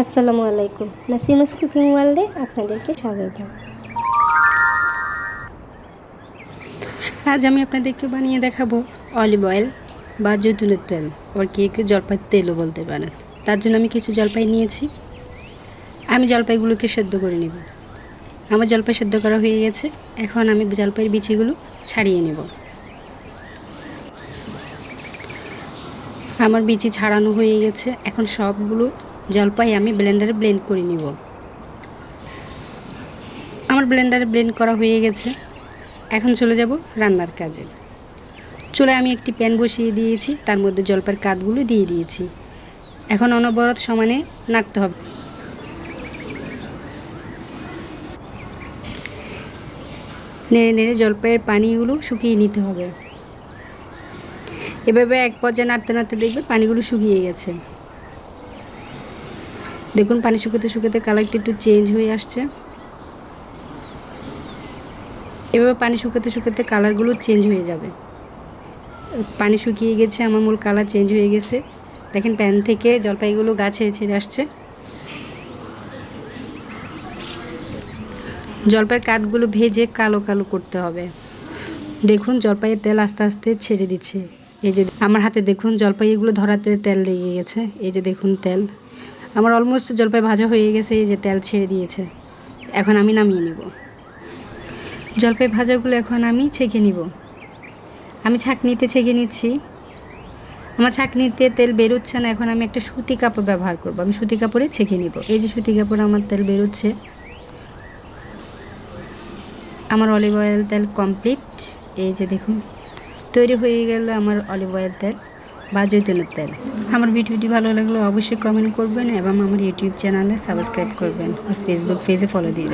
আসসালামু আলাইকুম, নাসিমাস কুকিং ওয়ার্ল্ডে আপনাদেরকে স্বাগত। আজ আমি আপনাদেরকে বানিয়ে দেখাবো অলিভ অয়েল বা জৈতুনের তেল, ওর কেউ জলপাইয়ের তেলও বলতে পারেন। তার জন্য আমি কিছু জলপাই নিয়েছি। আমি জলপাইগুলোকে সেদ্ধ করে নেব। আমার জলপাই সেদ্ধ করা হয়ে গেছে। এখন আমি জলপাইয়ের বিচিগুলো ছাড়িয়ে নেব। আমার বিচি ছাড়ানো হয়ে গেছে। এখন সবগুলো জলপাই আমি ব্লেন্ডারে ব্লেন্ড করে নেব। আমার ব্লেন্ডারে ব্লেন্ড করা হয়ে গেছে। এখন চলে যাব রান্নার কাজে। চুলায় আমি একটি প্যান বসিয়ে দিয়েছি, তার মধ্যে জলপাইয়ের কাঠগুলো দিয়ে দিয়েছি। এখন অনবরত সমানে নাড়তে হবে। নেড়ে নেড়ে জলপাইয়ের পানিগুলো শুকিয়ে নিতে হবে। এভাবে এক পর্যায়ে নাড়তে নাড়তে দেখবে পানিগুলো শুকিয়ে গেছে। দেখুন পানি শুকাতে শুকাতে কালারটা একটু চেঞ্জ হয়ে আসছে। এভাবে পানি শুকাতে শুকাতে কালারগুলো চেঞ্জ হয়ে যাবে। পানি শুকিয়ে গেছে, আমার মূল কালার চেঞ্জ হয়ে গেছে। দেখেন প্যান থেকে জলপাইগুলো গাছে ছেড়ে আসছে। জলপাইয়ের কাঠগুলো ভেজে কালো কালো করতে হবে। দেখুন জলপাইয়ের তেল আস্তে আস্তে ছেড়ে দিচ্ছে। এই যে আমার হাতে দেখুন জলপাইগুলো ধরাতে তেল লেগে গেছে। এই যে দেখুন তেল আমার অলমোস্ট জলপাই ভাজা হয়ে গেছে। এই যে তেল ছেড়ে দিয়েছে। এখন আমি নামিয়ে নিব। জলপাই ভাজাগুলো এখন আমি ছেঁকে নিব। আমি ছাঁকনিতে ছেঁকে নিচ্ছি। আমার ছাঁকনিতে তেল বেরোচ্ছে না। এখন আমি একটা সুতি কাপড় ব্যবহার করব। আমি সুতি কাপড়ে ছেঁকে নিব। এই যে সুতি কাপড়ে আমার তেল বেরোচ্ছে। আমার অলিভ অয়েল তেল কমপ্লিট। এই যে দেখুন তৈরি হয়ে গেল আমার অলিভ অয়েল তেল বা জৈতুনের তেল। আমার ভিডিওটি ভালো লাগলে অবশ্যই কমেন্ট করবেন এবং আমার ইউটিউব চ্যানেলে সাবস্ক্রাইব করবেন আর ফেসবুক পেজে ফলো দিয়ে রাখবেন।